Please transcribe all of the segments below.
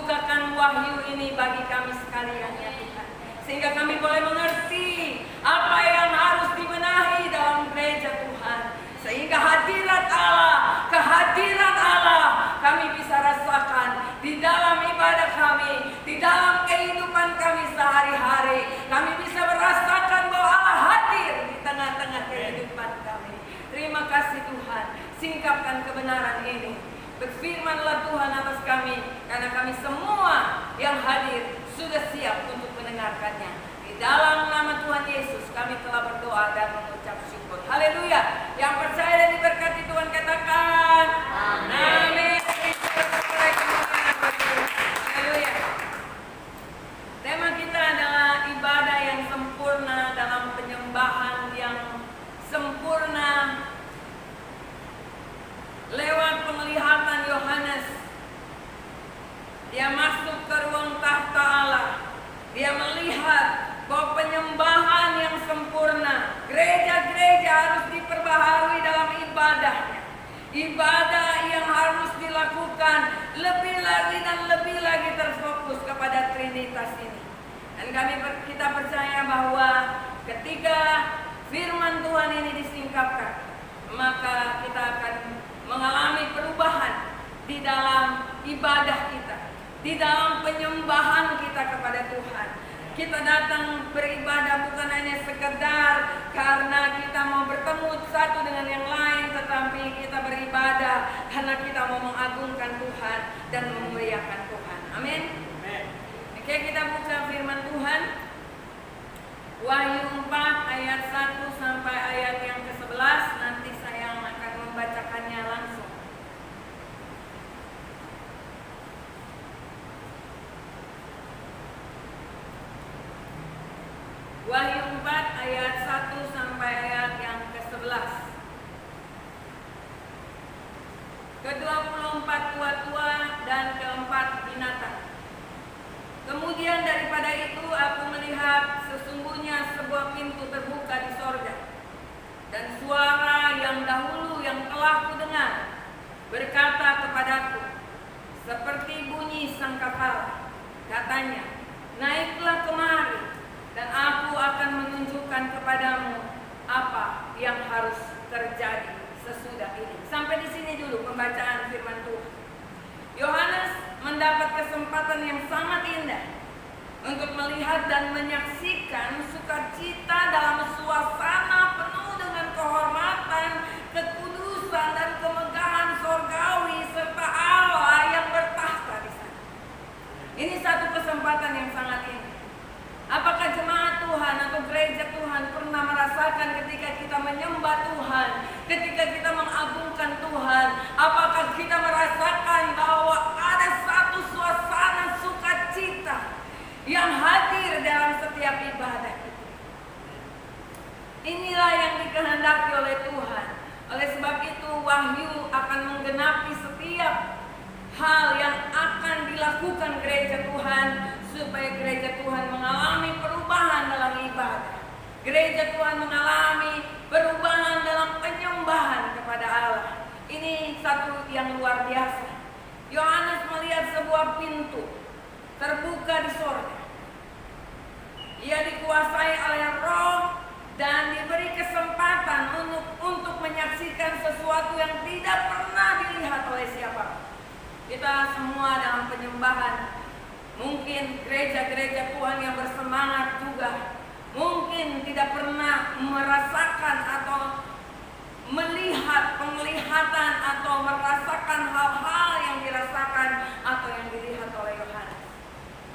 bukakan wahyu ini bagi kami sekalian ya Tuhan, sehingga kami boleh mengerti apa yang harus dibenahi dalam gereja Tuhan, sehingga kehadiran Allah kami bisa rasakan di dalam ibadah kami, di dalam kehidupan kami sehari-hari. Kami bisa merasakan bahwa Allah hadir di tengah-tengah kehidupan kami. Terima kasih Tuhan, singkapkan kebenaran ini. Berfirmanlah Tuhan atas kami, karena kami semua yang hadir sudah siap untuk mendengarkannya. Di dalam nama Tuhan Yesus kami telah berdoa dan mengucap syukur. Haleluya. Yang percaya dan diberkati Tuhan katakan amin. Haleluya. Tema kita adalah ibadah yang sempurna dalam penyembahan yang sempurna. Lewat penglihatan Yohanes, dia masuk ke ruang tahta Allah. Dia melihat bahwa penyembahan yang sempurna, gereja-gereja harus diperbaharui dalam ibadahnya. Ibadah yang harus dilakukan lebih lagi dan lebih lagi terfokus kepada Trinitas ini. Dan kita percaya bahwa ketika firman Tuhan ini disingkapkan, maka kita akan mengalami perubahan di dalam ibadah kita, di dalam penyembahan kita kepada Tuhan. Kita datang beribadah bukan hanya sekedar karena kita mau bertemu satu dengan yang lain, tetapi kita beribadah karena kita mau mengagungkan Tuhan dan memuliakan Tuhan. Amin. Oke, kita buka firman Tuhan. Wahyu 4 ayat 1 sampai ayat yang ke-11. Nanti saya akan membacakannya langsung. Wahyu 4 ayat 1 sampai ayat yang ke-11. Ke-24 tua-tua dan keempat binatang. Kemudian daripada itu aku melihat sesungguhnya sebuah pintu terbuka di sorga. Dan suara yang dahulu yang telah kudengar berkata kepadaku, seperti bunyi sangkakala. Katanya, naiklah kemari dan aku akan menunjukkan kepadamu apa yang harus terjadi sesudah ini. Sampai di sini dulu pembacaan firman Tuhan. Yohanes mendapat kesempatan yang sangat indah untuk melihat dan menyaksikan sukacita dalam suasana penuh dengan kehormatan, kekudusan dan kemegahan sorgawi serta Allah yang bertahta di sana. Ini satu kesempatan yang sangat indah. Apakah jemaat Tuhan atau gereja Tuhan pernah merasakan ketika kita menyembah Tuhan, ketika kita mengagungkan Tuhan, apakah kita merasakan bahwa ada satu suasana sukacita yang hadir dalam setiap ibadah kita? Inilah yang dikehendaki oleh Tuhan. Oleh sebab itu wahyu akan menggenapi setiap hal yang akan dilakukan gereja Tuhan, supaya gereja Tuhan mengalami perubahan dalam ibadah. Gereja Tuhan mengalami perubahan dalam penyembahan kepada Allah. Ini satu yang luar biasa. Yohanes melihat sebuah pintu terbuka di sorga. Ia dikuasai oleh Roh dan diberi kesempatan untuk menyaksikan sesuatu yang tidak pernah dilihat oleh siapa. Kita semua dalam penyembahan, mungkin gereja-gereja Tuhan yang bersemangat juga mungkin tidak pernah merasakan atau melihat penglihatan atau merasakan hal-hal yang dirasakan atau yang dilihat oleh Yohanes.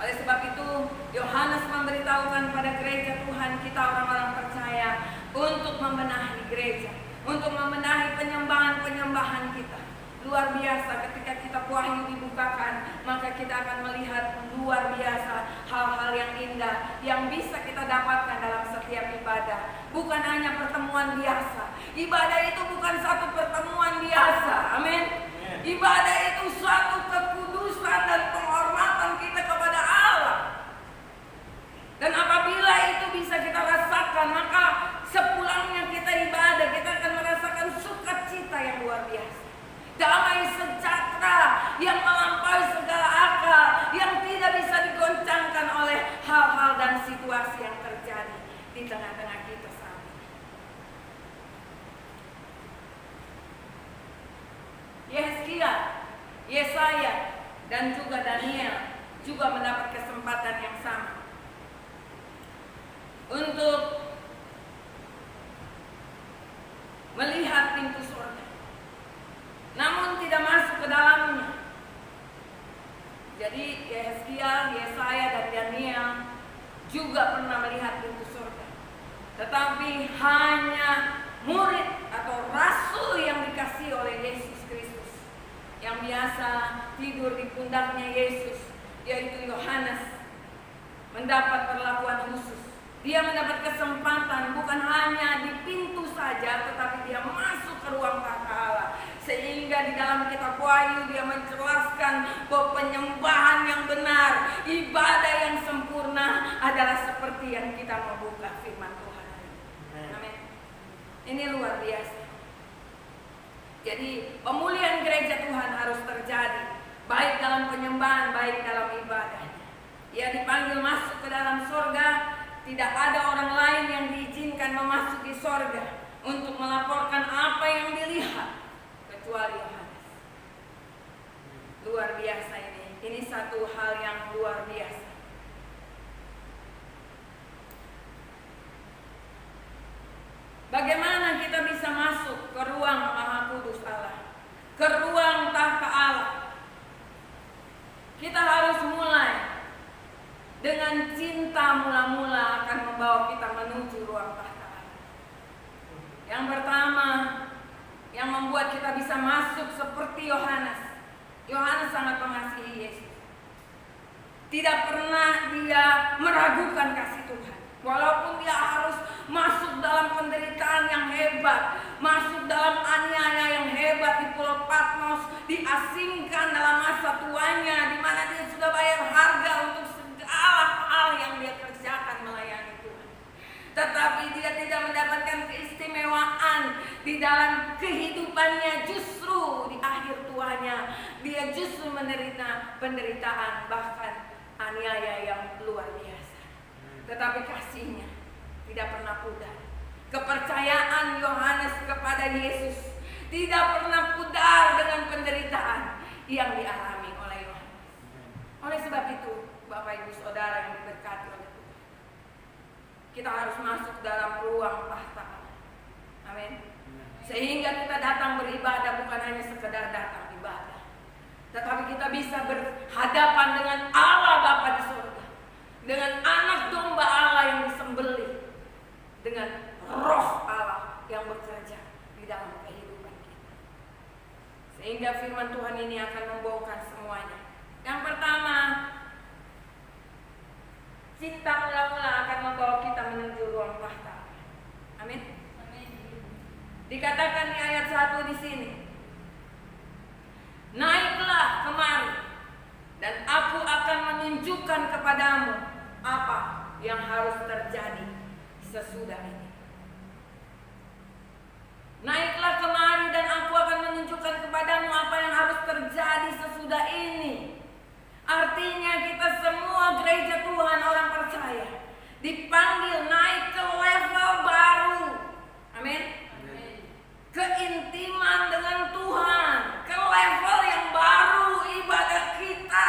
Oleh sebab itu Yohanes memberitahukan pada gereja Tuhan, kita orang-orang percaya, untuk membenahi gereja, untuk membenahi penyembahan-penyembahan kita. Luar biasa ketika kita wahyu dibukakan, maka kita akan melihat luar biasa hal-hal yang indah yang bisa kita dapatkan dalam setiap ibadah. Bukan hanya pertemuan biasa. Ibadah itu bukan satu pertemuan biasa. Amin. Ibadah itu suatu kekudusan dan penghormatan kita kepada Allah. Dan apabila itu bisa kita rasakan, maka sepulangnya kita ibadah, kita akan merasakan sukacita yang luar biasa. Damai sejahtera yang melampaui segala akal, yang situasi yang terjadi di tengah-tengah kita saat ini. Yehezkia, Yesaya, dan juga Daniel juga mendapat kesempatan yang sama untuk melihat pintu surga, namun tidak masuk ke dalamnya. Jadi Yehezkia, Yesaya, dan Daniel juga pernah melihat pintu surga, tetapi hanya murid atau rasul yang dikasih oleh Yesus Kristus, yang biasa tidur di pundaknya Yesus, yaitu Yohanes, mendapat perlakuan khusus. Dia mendapat kesempatan bukan hanya di pintu saja, tetapi dia masuk ke ruang tahta Allah. Sehingga di dalam kitab Wahyu dia menjelaskan bahwa penyembahan yang benar, ibadah yang sempurna adalah seperti yang kita membuka firman Tuhan. Amin. Ini luar biasa. Jadi pemulihan gereja Tuhan harus terjadi, baik dalam penyembahan, baik dalam ibadah. Ia dipanggil masuk ke dalam surga. Tidak ada orang lain yang diizinkan memasuki sorga untuk melaporkan apa yang dilihat kecuali Yohanes. Luar biasa ini. Ini satu hal yang luar biasa. Bagaimana kita bisa masuk ke ruang Maha Kudus Allah, ke ruang tahta Allah? Kita harus mulai dengan cinta mula-mula akan membawa kita menuju ruang tahta Allah. Yang pertama, yang membuat kita bisa masuk seperti Yohanes. Yohanes sangat mengasihi Yesus. Tidak pernah dia meragukan kasih Tuhan. Walaupun dia harus masuk dalam penderitaan yang hebat, masuk dalam aniaya yang hebat di Pulau Patmos, diasingkan dalam masa tuanya, di mana dia sudah bayar harga untuk hal yang dia kerjakan melayani Tuhan. Tetapi dia tidak mendapatkan keistimewaan di dalam kehidupannya. Justru di akhir tuanya dia justru menderita penderitaan, bahkan aniaya yang luar biasa. Tetapi kasihnya tidak pernah pudar. Kepercayaan Yohanes kepada Yesus tidak pernah pudar dengan penderitaan yang dialami oleh Yohanes. Oleh sebab itu, Bapak Ibu Saudara yang diberkati oleh Tuhan, kita harus masuk dalam ruang tahta Allah. Amin. Sehingga kita datang beribadah bukan hanya sekedar datang ibadah, tetapi kita bisa berhadapan dengan Allah Bapa di surga, dengan anak domba Allah yang disembelih, dengan roh Allah yang bekerja di dalam kehidupan kita. Sehingga firman Tuhan ini akan membongkar semuanya. Yang pertama, cinta mula-mula akan membawa kita menuju ruang tahta. Amin. Amin. Dikatakan di ayat 1 di sini, naiklah kemari dan aku akan menunjukkan kepadamu apa yang harus terjadi sesudah ini. Naiklah kemari dan aku akan menunjukkan kepadamu apa yang harus terjadi sesudah ini. Artinya kita semua gereja Tuhan, orang percaya, dipanggil naik ke level baru. Amin. Keintiman dengan Tuhan, ke level yang baru. Ibadah kita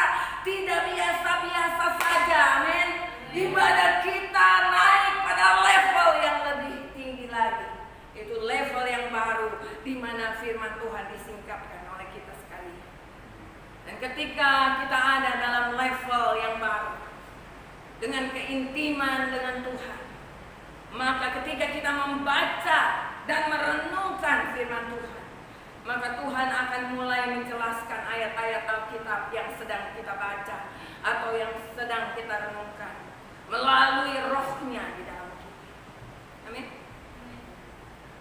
tidak biasa-biasa saja. Amin. Ibadah kita naik pada level yang lebih tinggi lagi. Itu level yang baru di mana firman Tuhan disingkapkan oleh kita sekalian. Dan ketika kita ada dalam level yang baru, dengan keintiman dengan Tuhan, maka ketika kita membaca dan merenungkan firman Tuhan, maka Tuhan akan mulai menjelaskan ayat-ayat Alkitab yang sedang kita baca atau yang sedang kita renungkan melalui rohnya di dalam kita. Amin.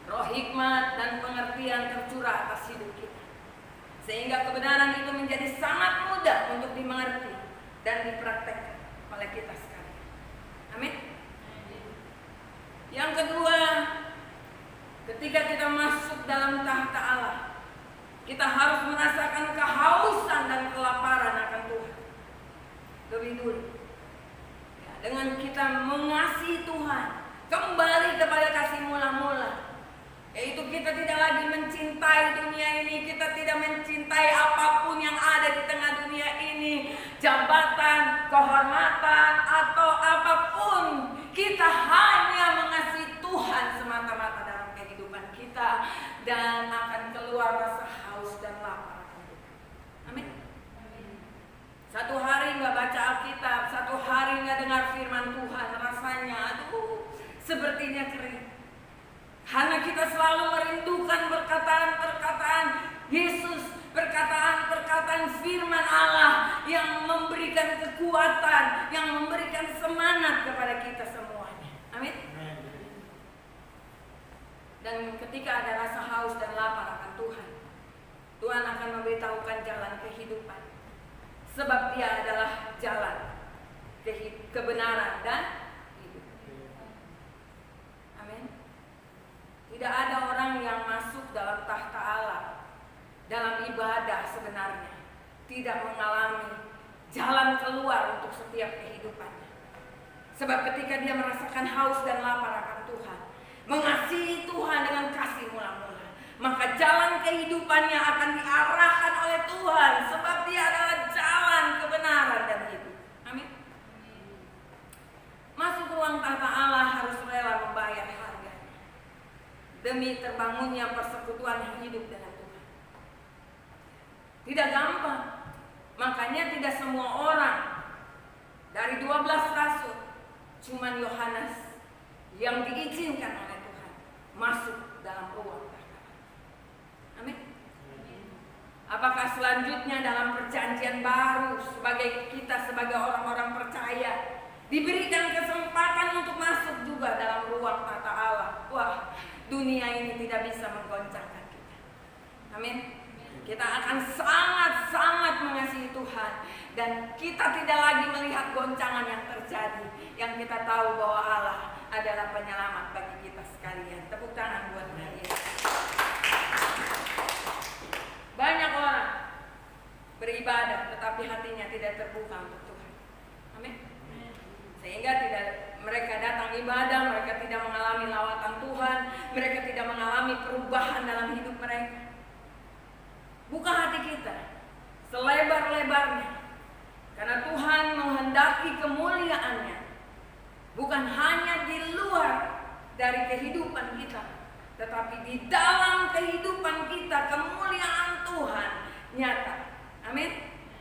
Roh hikmat dan pengertian tercurah atas hidup kita, sehingga kebenaran itu menjadi sangat mudah untuk dimengerti dan dipraktekkan oleh kita sekalian. Amin. Yang kedua, ketika kita masuk dalam tahta Allah, kita harus merasakan kehausan dan kelaparan akan Tuhan lebih dulu. Ya, dengan kita mengasihi Tuhan, kembali kepada kasih mula-mula, yaitu kita tidak lagi mencintai dunia ini, kita tidak mencintai apapun yang ada di tengah dunia ini, jabatan, kehormatan, atau apapun. Kita hanya mengasihi Tuhan semata-mata dalam kehidupan kita, dan akan keluar rasa haus dan lapar. Amin. Satu hari nggak baca Alkitab, satu hari nggak dengar firman Tuhan, rasanya aduh sepertinya kering. Karena kita selalu merindukan perkataan-perkataan Yesus, perkataan-perkataan firman Allah yang memberikan kekuatan, yang memberikan semangat kepada kita semuanya. Amin. Dan ketika ada rasa haus dan lapar akan Tuhan, Tuhan akan memberitahukan jalan kehidupan. Sebab Dia adalah jalan kebenaran dan hidup. Amin. Tidak ada orang yang masuk dalam tahta Allah dalam ibadah sebenarnya tidak mengalami jalan keluar untuk setiap kehidupannya. Sebab ketika dia merasakan haus dan lapar akan Tuhan, mengasihi Tuhan dengan kasih mula-mula, maka jalan kehidupannya akan diarahkan oleh Tuhan, sebab Dia adalah jalan kebenaran dan hidup. Amin. Masuk ruang tahta Allah harus rela membayar harganya demi terbangunnya persekutuan yang hidup dengan Tuhan. Tidak gampang. Makanya tidak semua orang dari 12 rasul, cuman Yohanes yang diizinkan oleh Tuhan masuk dalam ruang tahta. Amin. Apakah selanjutnya dalam perjanjian baru sebagai orang-orang percaya diberikan kesempatan untuk masuk juga dalam ruang tahta Allah? Wah, dunia ini tidak bisa menggoncangkan kita. Amin. Kita akan sangat-sangat mengasihi Tuhan, dan kita tidak lagi melihat goncangan yang terjadi, yang kita tahu bahwa Allah adalah penyelamat bagi kita sekalian. Tepuk tangan buat Yesus. Banyak orang beribadah tetapi hatinya tidak terbuka untuk Tuhan. Amin. Sehingga mereka datang ibadah, mereka tidak mengalami lawatan Tuhan, mereka tidak mengalami perubahan dalam hidup mereka. Buka hati kita selebar-lebarnya, karena Tuhan menghendaki kemuliaannya bukan hanya di luar dari kehidupan kita, tetapi di dalam kehidupan kita kemuliaan Tuhan nyata. Amin.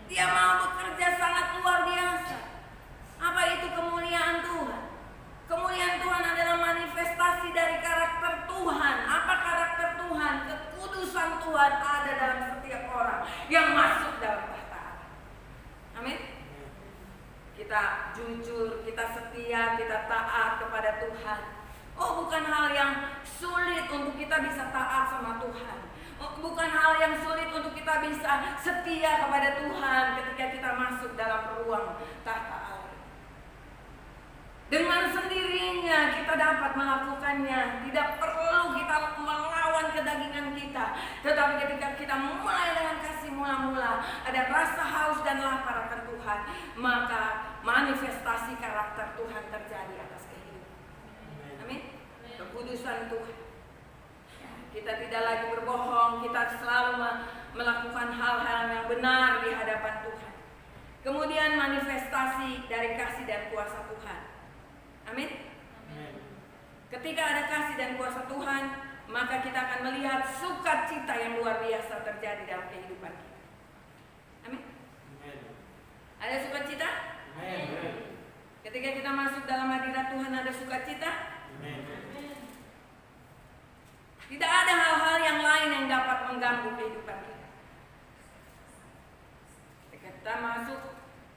Dia mau bekerja sangat luar biasa. Apa itu kemuliaan Tuhan? Kemuliaan Tuhan adalah manifestasi dari karakter Tuhan. Apa karakter Tuhan? Kekudusan Tuhan ada dalam setiap orang yang masuk dalam tahta Allah. Amin. Kita jujur, kita setia, kita taat kepada Tuhan. Oh, bukan hal yang sulit untuk kita bisa taat sama Tuhan. Oh, bukan hal yang sulit untuk kita bisa setia kepada Tuhan ketika kita masuk dalam ruang tahta Allah. Dengan sendirinya kita dapat melakukannya. Tidak perlu kita melawan kedagingan kita. Tetapi ketika kita mulai dengan kasih mula-mula, ada rasa haus dan lapar akan Tuhan, maka manifestasi karakter Tuhan terjadi atas kehidupan. Amin. Kekudusan Tuhan. Kita tidak lagi berbohong. Kita selalu melakukan hal-hal yang benar di hadapan Tuhan. Kemudian manifestasi dari kasih dan kuasa Tuhan. Amin. Ketika ada kasih dan kuasa Tuhan, maka kita akan melihat sukacita yang luar biasa terjadi dalam kehidupan kita. Amin. Ada sukacita? Ketika kita masuk dalam hadirat Tuhan, ada sukacita? Tidak ada hal-hal yang lain yang dapat mengganggu kehidupan kita. Ketika kita masuk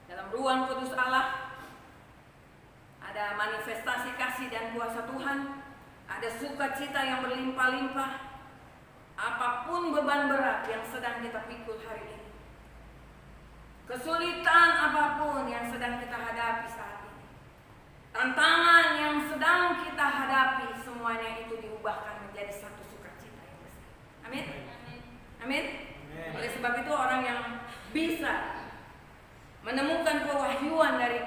dalam ruang kudus Allah, ada manifestasi kasih dan kuasa Tuhan, ada sukacita yang berlimpah-limpah. Apapun beban berat yang sedang kita pikul hari ini, kesulitan apapun yang sedang kita hadapi saat ini, tantangan yang sedang kita hadapi, semuanya itu diubahkan menjadi satu sukacita yang besar. Amin. Amin. Oleh sebab itu orang yang bisa menemukan pewahyuan dari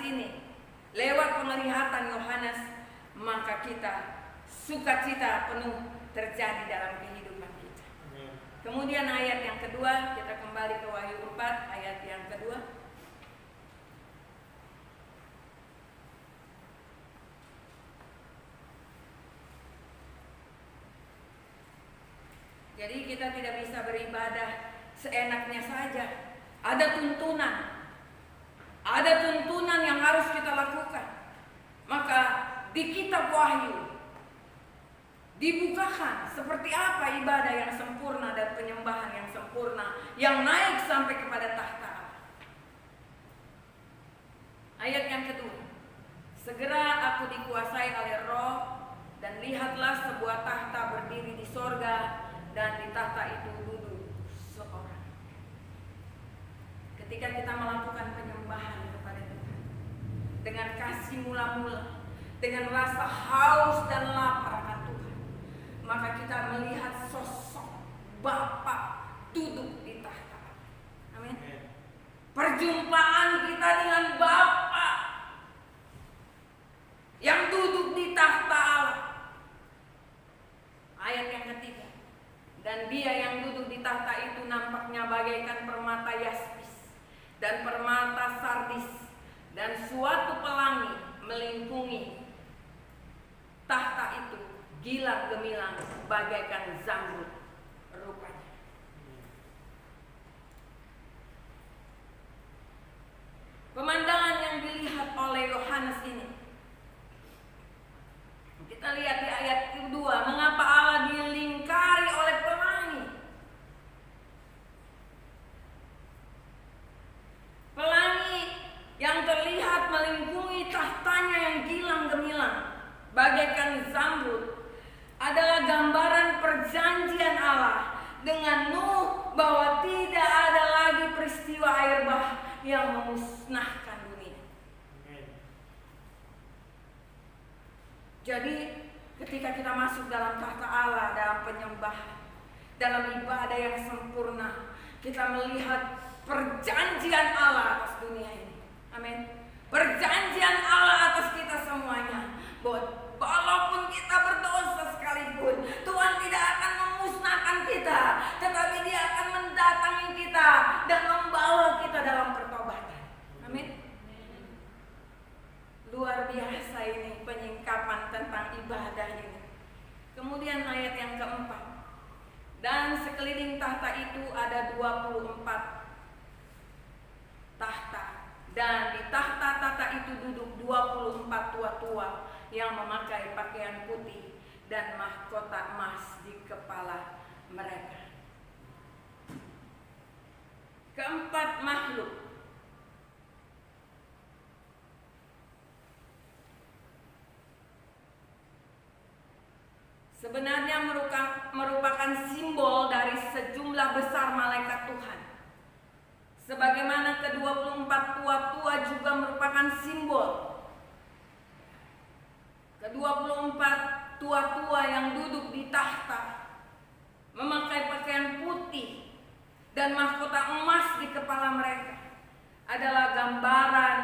ini, lewat penglihatan Yohanes, maka kita sukacita penuh terjadi dalam kehidupan kita. Kemudian ayat yang kedua, kita kembali ke Wahyu 4 ayat yang kedua. Jadi kita tidak bisa beribadah seenaknya saja. Ada tuntunan. Ada tuntunan yang harus kita lakukan. Maka di kitab Wahyu dibukakan seperti apa ibadah yang sempurna dan penyembahan yang sempurna yang naik sampai kepada tahta Allah. Ayat yang kedua. Segera aku dikuasai oleh Roh, dan lihatlah sebuah tahta berdiri di sorga, dan di tahta itu duduk seorang. Ketika kita melakukan penyembahan kepada Tuhan dengan kasih mula-mula, dengan rasa haus dan lapar akan Tuhan, maka kita melihat sosok Bapa duduk di tahta. Amin. Perjumpaan kita dengan Bapa yang duduk di tahta Allah. Ayat yang ketiga. Dan dia yang duduk di tahta itu nampaknya bagaikan permata yaspis dan permata sardis, dan suatu pelangi melingkungi tahta itu gilang gemilang bagaikan zamrud rupanya. Pemandangan yang dilihat oleh Yohanes ini, kita lihat di ayat kedua, mengapa Allah dilingkari oleh pelangi. Pelangi yang terlihat melingkungi tahtanya yang gilang gemilang bagaikan zamrud adalah gambaran perjanjian Allah dengan Nuh bahwa tidak ada lagi peristiwa air bah yang memusnahkan dunia. Jadi ketika kita masuk dalam tahta Allah, dalam penyembahan, dalam ibadah yang sempurna, kita melihat perjanjian Allah atas dunia ini. Amin. Perjanjian Allah atas kita semuanya, bahwa walaupun kita berdosa sekalipun, Tuhan tidak akan memusnahkan kita, tetapi Dia akan mendatangi kita dan membawa kita dalam pertobatan. Amin. Luar biasa ini penyingkapan tentang ibadah ini. Kemudian ayat yang keempat. Dan sekeliling tahta itu ada 24 tahta. Dan di tahta-tahta itu duduk 24 tua-tua yang memakai pakaian putih dan mahkota emas di kepala mereka. Keempat makhluk sebenarnya merupakan simbol dari sejumlah besar malaikat Tuhan. Sebagaimana ke-24 tua-tua juga merupakan simbol. Ke-24 tua-tua yang duduk di tahta memakai pakaian putih dan mahkota emas di kepala mereka adalah gambaran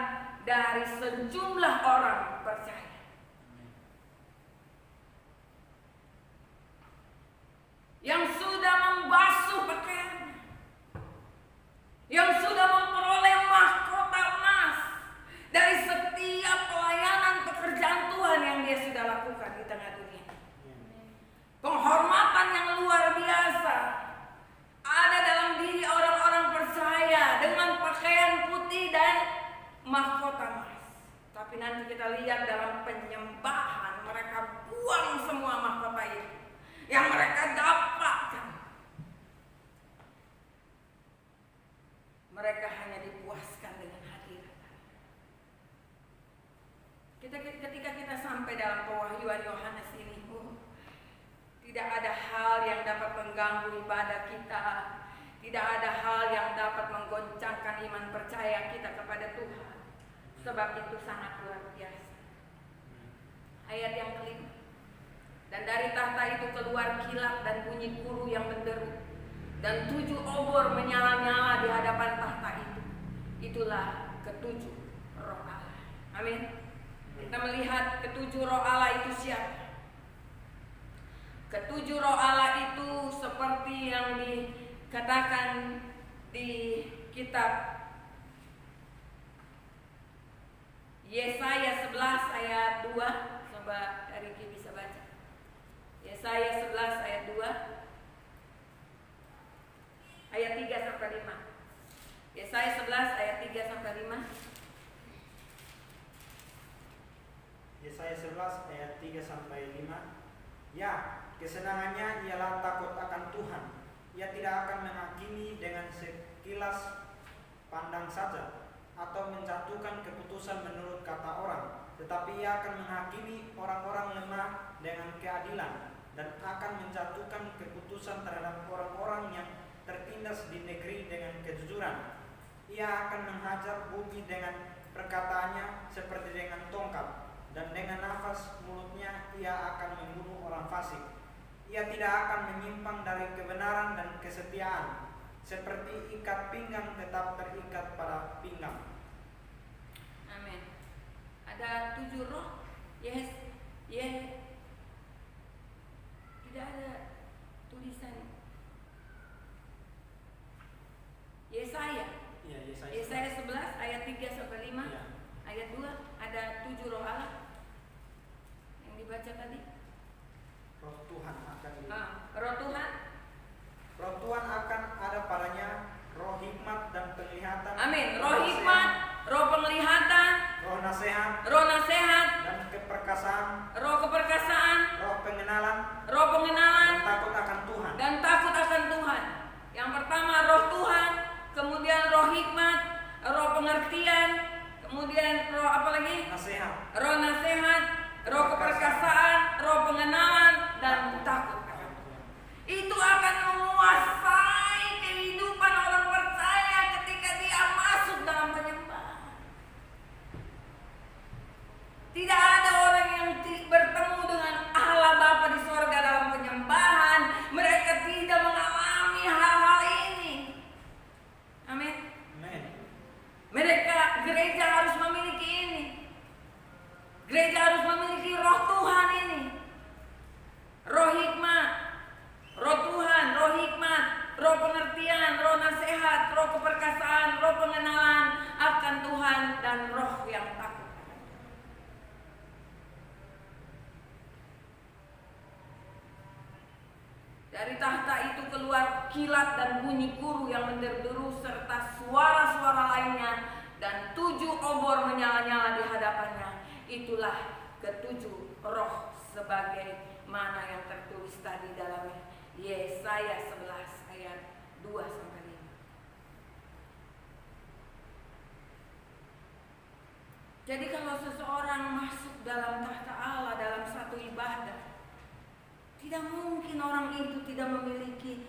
dari sejumlah orang percaya yang sudah membasuh pakaiannya, yang sudah memperoleh mahkota emas dari setiap pelayanan pekerjaan Tuhan yang dia sudah lakukan di tengah dunia. Penghormatan yang luar biasa ada dalam diri orang-orang percaya dengan pakaian putih dan mahkota emas. Tapi nanti kita lihat dalam penyembahan mereka buang semua mahkota itu yang mereka dapatkan. Mereka hanya dipuaskan dengan hadirat. Ketika kita sampai dalam pewahyuan Yohanes ini, tidak ada hal yang dapat mengganggu ibadah kita. Tidak ada hal yang dapat menggoncangkan iman percaya kita kepada Tuhan. Sebab itu sangat luar biasa. Ayat yang kelima. Dan dari tahta itu keluar kilat dan bunyi guru yang menderu, dan 7 obor menyala-nyala di hadapan tahta itu. Itulah ketujuh roh Allah. Amin. Kita melihat ketujuh roh Allah itu siapa? Ketujuh roh Allah itu seperti yang dikatakan di kitab Yesaya 11 ayat 2. Coba Riki bisa baca. Yesaya 11 ayat 2. Ayat 3 sampai 5. Yesaya 11 ayat 3 sampai 5. Yesaya 11 ayat 3 sampai 5. Ya, kesenangannya ialah takut akan Tuhan. Ia tidak akan menghakimi dengan sekilas pandang saja, atau menjatuhkan keputusan menurut kata orang, tetapi ia akan menghakimi orang-orang lemah dengan keadilan, dan akan menjatuhkan keputusan terhadap orang-orang yang tertindas di negeri dengan kejujuran. Ia akan menghajar bumi dengan perkataannya seperti dengan tongkat, dan dengan nafas mulutnya ia akan membunuh orang fasik. Ia tidak akan menyimpang dari kebenaran dan kesetiaan, seperti ikat pinggang tetap terikat pada pinggang. Amin. Ada 7 roh. Yes. Tidak ada tulisan Yesaya. Ya, Yesaya 11 ayat 3 sampai 5. Ya. Ayat 2 ada 7 roh Allah yang dibaca tadi. Roh Tuhan akan Roh Tuhan. Roh Tuhan akan ada padanya, roh hikmat dan penglihatan. Amin. Roh hikmat, roh penglihatan, roh nasihat dan keperkasaan, roh keperkasaan, roh pengenalan dan takut akan Tuhan. Yang pertama roh Tuhan, kemudian roh hikmat, roh pengertian, kemudian roh apa lagi? Nasihat. Roh nasihat, roh keperkasaan, roh pengenalan dan takut akan Tuhan. Itu akan menguasai kehidupan orang percaya ketika dia masuk dalam penyembahan. Tidak ada orang yang bertemu dengan Allah Bapa di sorga dalam penyembahan, mereka tidak mengalami hal-hal ini. Amin. Gereja harus memiliki ini. Gereja harus memiliki roh Tuhan ini. Roh hikmat, roh Tuhan, roh hikmat, roh pengertian, roh nasihat, roh keperkasaan, roh pengenalan akan Tuhan, dan roh yang takut. Dari tahta itu keluar kilat dan bunyi guru yang menderderu serta suara-suara lainnya, dan 7 obor menyala-nyala di hadapannya. Itulah ketujuh roh sebagai mana yang tertulis tadi dalam Yesaya 11 ayat 2 sampai 5. Jadi kalau seseorang masuk dalam tahta Allah dalam satu ibadah, tidak mungkin orang itu tidak memiliki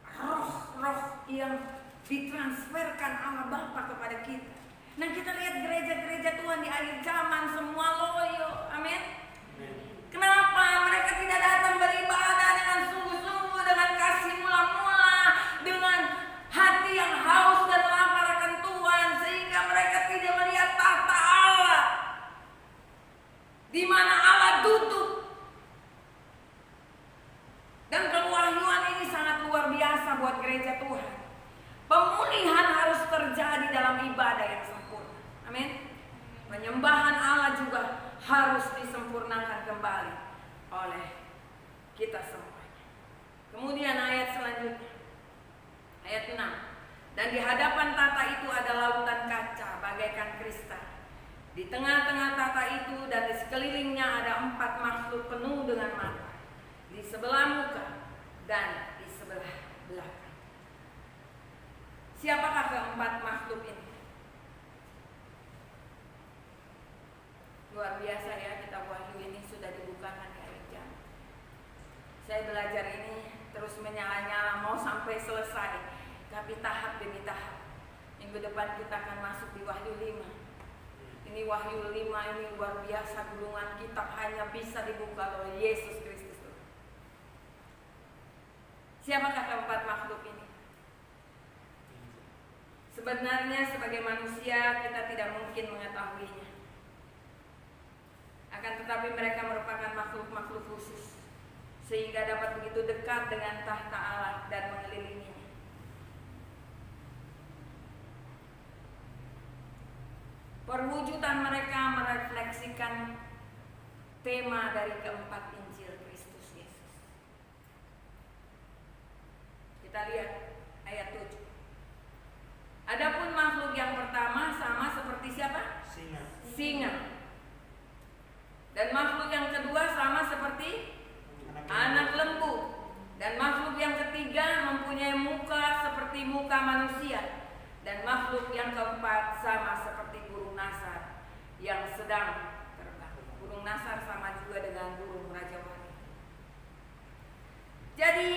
roh-roh yang ditransferkan Allah Bapa kepada kita. Nah, kita lihat gereja-gereja Tuhan di akhir zaman semua loyo. Amin. Kenapa mereka tidak datang beribadah dengan sungguh-sungguh, dengan kasih mula-mula, dengan hati yang haus dan lapar akan Tuhan, sehingga mereka tidak melihat tahta Allah di mana Allah duduk. Dan pewahyuan ini sangat luar biasa buat gereja Tuhan. Pemulihan harus terjadi dalam ibadah yang sempurna. Amin. Penyembahan Allah juga harus disempurnakan kembali oleh kita semuanya. Kemudian ayat selanjutnya, ayat 6. Dan di hadapan tahta itu ada lautan kaca bagaikan kristal. Di tengah-tengah tahta itu dan di sekelilingnya ada 4 makhluk penuh dengan mata, di sebelah muka dan di sebelah belakang. Siapakah keempat makhluk ini? Luar biasa ya, kitab Wahyu ini sudah dibukakan di akhir zaman. Saya belajar ini terus menyala-nyala mau sampai selesai, tapi tahap demi tahap. Minggu depan kita akan masuk di Wahyu 5. Ini Wahyu 5 ini luar biasa, gulungan kitab hanya bisa dibuka oleh Yesus Kristus. Siapakah keempat makhluk ini? Sebenarnya sebagai manusia kita tidak mungkin mengetahuinya. Akan tetapi mereka merupakan makhluk-makhluk khusus, sehingga dapat begitu dekat dengan tahta Allah dan mengelilinginya. Perwujudan mereka merefleksikan tema dari keempat Injil Kristus Yesus. Kita lihat ayat 7. Adapun makhluk yang pertama sama seperti siapa? Singa. Dan makhluk yang kedua sama seperti anak lembu. Dan makhluk yang ketiga mempunyai muka seperti muka manusia. Dan makhluk yang keempat sama seperti burung nasar yang sedang terbang. Burung nasar sama juga dengan burung rajawali. Jadi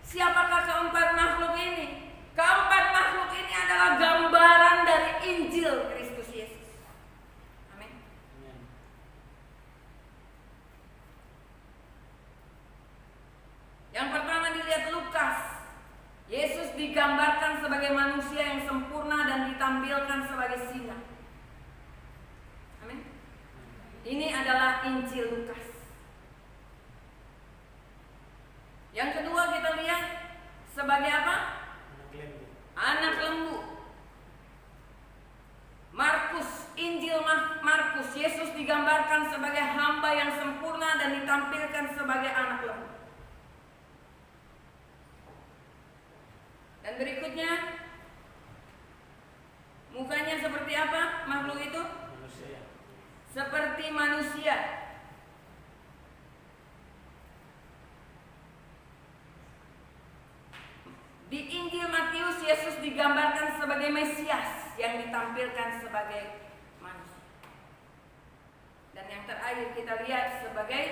siapakah keempat makhluk ini? Keempat makhluk ini adalah gambaran dari Injil Kristus Yesus. Amin. Yang pertama dilihat Lukas. Yesus digambarkan sebagai manusia yang sempurna dan ditampilkan sebagai singa. Amin. Ini adalah Injil Lukas. Yang kedua kita lihat sebagai apa? Anak lembu. Markus, Injil Markus, Yesus digambarkan sebagai hamba yang sempurna dan ditampilkan sebagai anak lembu. Dan berikutnya, mukanya seperti apa makhluk itu? Manusia. Seperti manusia. Di Injil Matius, Yesus digambarkan sebagai Mesias yang ditampilkan sebagai manusia. Dan yang terakhir kita lihat sebagai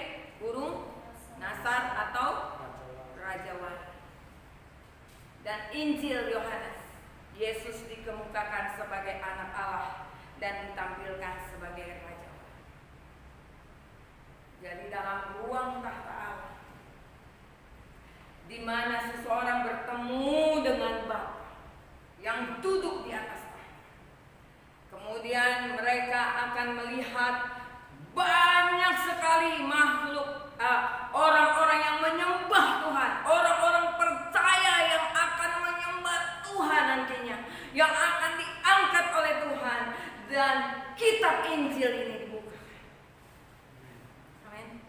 burung nasar atau rajawali. Dan Injil Yohanes, Yesus dikemukakan sebagai anak Allah dan ditampilkan sebagai raja. Jadi dalam ruang tahta Allah, di mana seseorang bertemu dengan Bapa yang duduk di atas tahta. Kemudian mereka akan melihat banyak sekali makhluk, orang-orang yang menyembah Tuhan, orang-orang percaya yang akan menyembah Tuhan nantinya, yang akan diangkat oleh Tuhan, dan kitab Injil ini dibuka. Amin.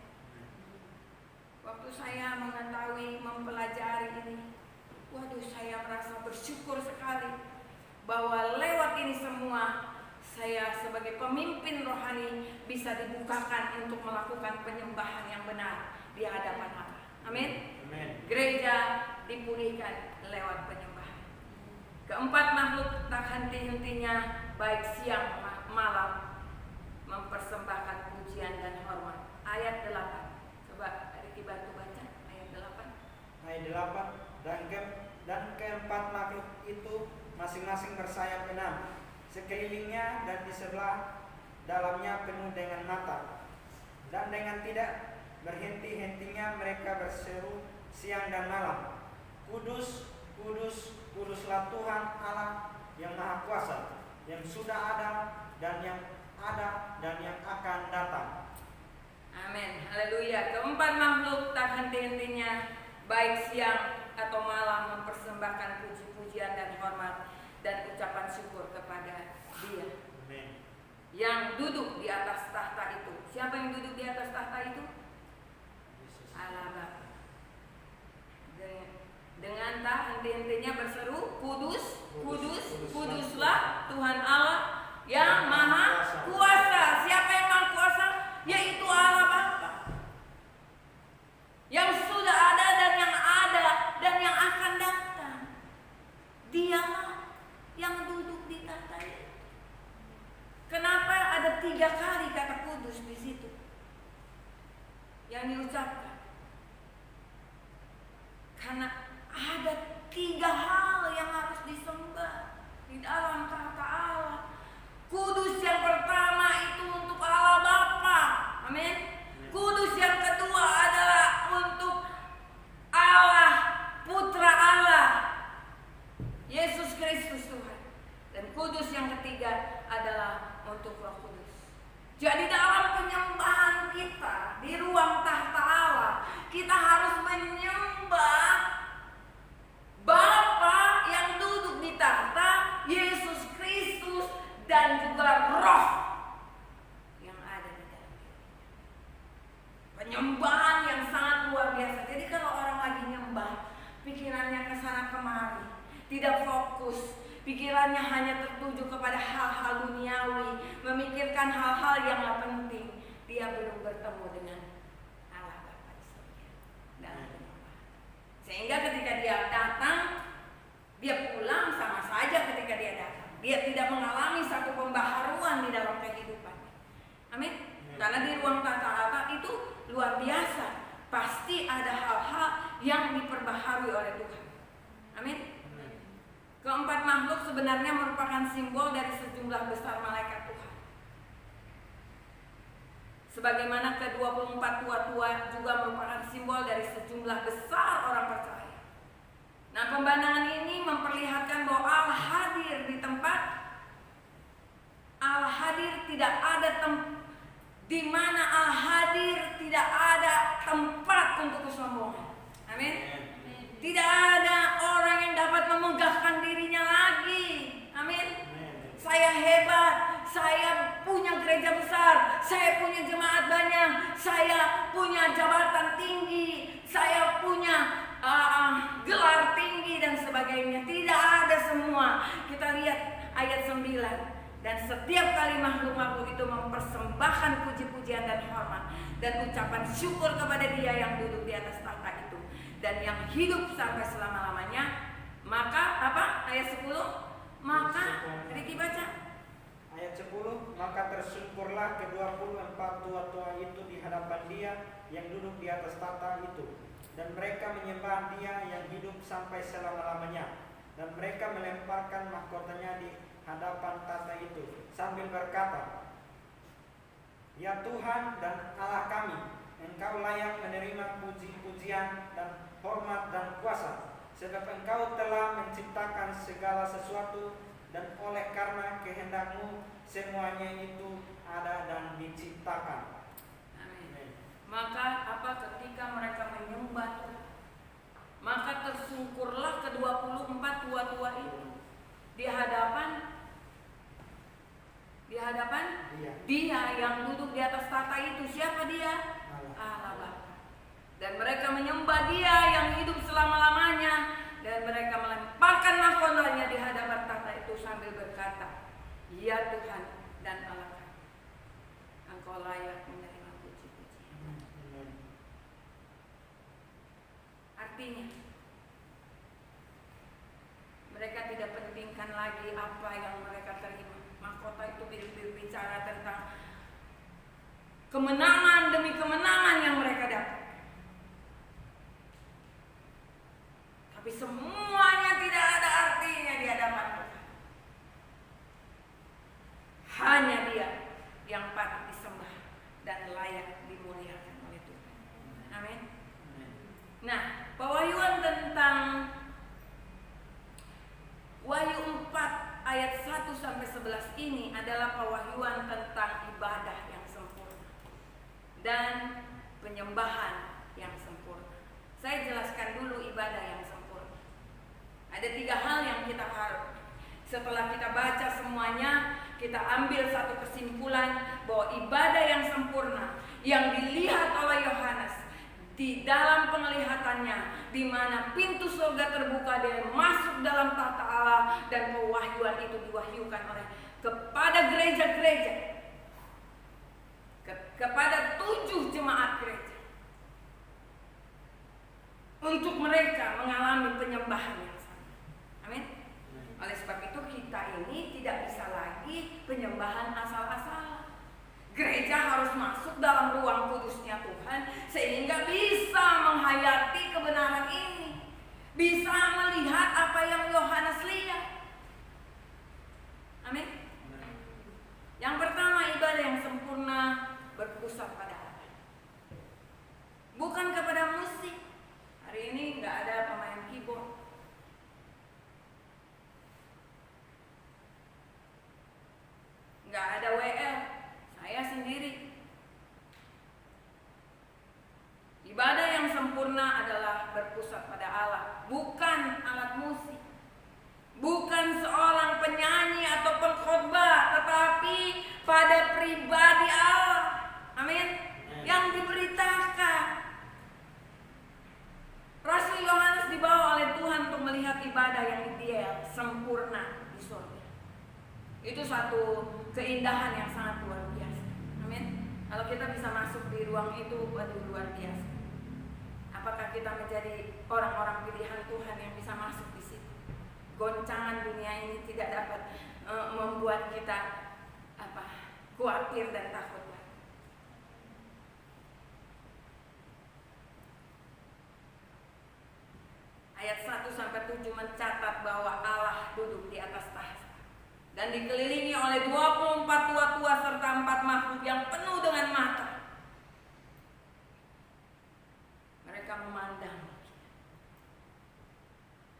Waktu saya mengetahui, mempelajari ini, waduh, saya merasa bersyukur sekali bahwa lewat ini semua saya sebagai pemimpin rohani bisa dibukakan untuk melakukan penyembahan yang benar di hadapan Allah. Amin. Gereja dipulihkan lewat penyembahan. Keempat makhluk tak henti-hentinya baik siang malam mempersembahkan pujian dan hormat. Ayat 8. Coba Riki bantu baca ayat 8. Ayat 8. Dan keempat makhluk itu masing-masing bersayap 6. Sekelilingnya dan di sebelah dalamnya penuh dengan mata. Dan dengan tidak berhenti-hentinya mereka berseru siang dan malam, Kudus, kudus, kuduslah Tuhan Allah yang Maha Kuasa, yang sudah ada dan yang akan datang. Amin. Haleluya. Keempat makhluk tak henti-hentinya baik siang atau malam mempersembahkan puji-pujian dan hormat dan ucapan syukur kepada Dia. Amen. Yang duduk di atas tahta itu. Siapa yang duduk di atas tahta itu? Allah Bapa. Dengan tak henti-hentinya berseru, Kudus, kudus, kuduslah Tuhan Allah yang Maha Kuasa. Siapa yang Maha Kuasa? Yaitu Allah Bapa, yang sudah ada dan yang akan datang. Dialah yang duduk di tahta itu. Kenapa ada 3 kali kata kudus di situ yang diucapkan? Karena ada 3 hal yang harus disembah di dalam tahta Allah. Kudus yang pertama itu untuk Allah Bapa. Amin. Kudus yang kedua adalah untuk Allah Putra Allah, Yesus Kristus Tuhan. kita harus menyembah Bapa yang duduk di tahta, Yesus Kristus, dan juga Roh yang ada di dalam dirinya. Penyembahan yang sangat luar biasa. Jadi kalau orang lagi nyembah, pikirannya ke sana kemari, tidak fokus, pikirannya hanya tertuju kepada hal-hal duniawi, memikirkan hal-hal yang gak penting, dia belum bertemu dengan Allah Bapa di surga dalam penyembahan. Sehingga ketika dia datang, dia pulang sama saja ketika dia datang. Dia tidak mengalami satu pembaharuan di dalam kehidupannya. Amin. Karena di ruang tata Allah itu luar biasa. Pasti ada hal-hal yang diperbaharui oleh Tuhan. Amin. Keempat makhluk sebenarnya merupakan simbol dari sejumlah besar malaikat Tuhan. Sebagaimana ke-24 tua-tua juga merupakan simbol dari sejumlah besar orang percaya. Nah, pemandangan ini memperlihatkan bahwa Allah hadir di tempat. Allah hadir, tidak ada di mana Allah hadir tidak ada tempat untuk kesombongan. Amin. Tidak ada orang yang dapat memegahkan dirinya lagi. Amin. Saya hebat, saya punya gereja besar, saya punya jemaat banyak, saya punya jabatan tinggi, saya punya gelar tinggi dan sebagainya. Tidak ada semua. Kita lihat ayat 9. Dan setiap kali makhluk-makhluk itu mempersembahkan puji-pujian dan hormat dan ucapan syukur kepada Dia yang duduk di atas tahta itu dan yang hidup sampai selama-lamanya. Maka apa? Ayat 10. Maka Riki baca. Ayat 10, maka tersungkurlah ke-24 tua-tua itu di hadapan Dia yang duduk di atas tahta itu, dan mereka menyembah Dia yang hidup sampai selama-lamanya, dan mereka melemparkan mahkotanya di hadapan tahta itu sambil berkata, Ya Tuhan dan Allah kami, Engkau layak menerima puji-pujian dan hormat dan kuasa, sebab Engkau telah menciptakan segala sesuatu, dan oleh karena kehendak-Mu semuanya itu ada dan diciptakan. Amin. Maka ketika mereka menyembah Tuhan, maka tersungkurlah ke-24 tua-tua itu di hadapan Dia yang duduk di atas tahta itu. Siapa Dia? Allah Bapa. Dan mereka menyembah Dia yang hidup selama-lamanya, dan mereka melemparkan mahkotanya di hadapan tahta itu sambil berkata, Ya Tuhan dan Allah kami, Engkau layak menerima puji-pujian. Artinya, mereka tidak pentingkan lagi apa yang mereka terima. Mahkota itu berbicara tentang kemenangan demi kemenangan yang mereka dapat. Tapi semuanya tidak ada artinya di hadapan Tuhan. Hanya Dia yang patut disembah dan layak dimuliakan oleh Tuhan. Amin. Nah, pewahyuan tentang Wahyu 4 ayat 1-11 ini adalah pewahyuan tentang ibadah yang sempurna dan penyembahan yang sempurna. Saya jelaskan dulu ibadah yang sempurna. Ada 3 hal yang kita harus. Setelah kita baca semuanya, kita ambil satu kesimpulan bahwa ibadah yang sempurna yang dilihat oleh Yohanes di dalam penglihatannya, di mana pintu surga terbuka, dia masuk dalam tahta Allah, dan pewahyuan itu diwahyukan oleh kepada gereja-gereja, kepada 7 jemaat gereja, untuk mereka mengalami penyembahan yang sama. Amin. Oleh sebab itu kita ini tidak bisa lagi penyembahan asal-asalan. Gereja harus masuk dalam ruang kudusnya Tuhan sehingga bisa menghayati kebenaran ini, bisa melihat apa yang Yohanes lihat. Amin. Yang pertama, ibadah yang sempurna berpusat pada Allah, bukan kepada musik. Hari ini nggak ada pemain keyboard, nggak ada WL. Saya sendiri. Ibadah yang sempurna beribadah yang ideal, sempurna di surga. Itu satu keindahan yang sangat luar biasa. Amin. Kalau kita bisa masuk di ruang itu, waduh, luar biasa. Apakah kita menjadi orang-orang pilihan Tuhan yang bisa masuk di situ? Goncangan dunia ini tidak dapat membuat kita khawatir dan takut. Ayat 1-7 mencatat bahwa Allah duduk di atas tahta dan dikelilingi oleh 24 tua-tua serta 4 makhluk yang penuh dengan mata. Mereka memandang.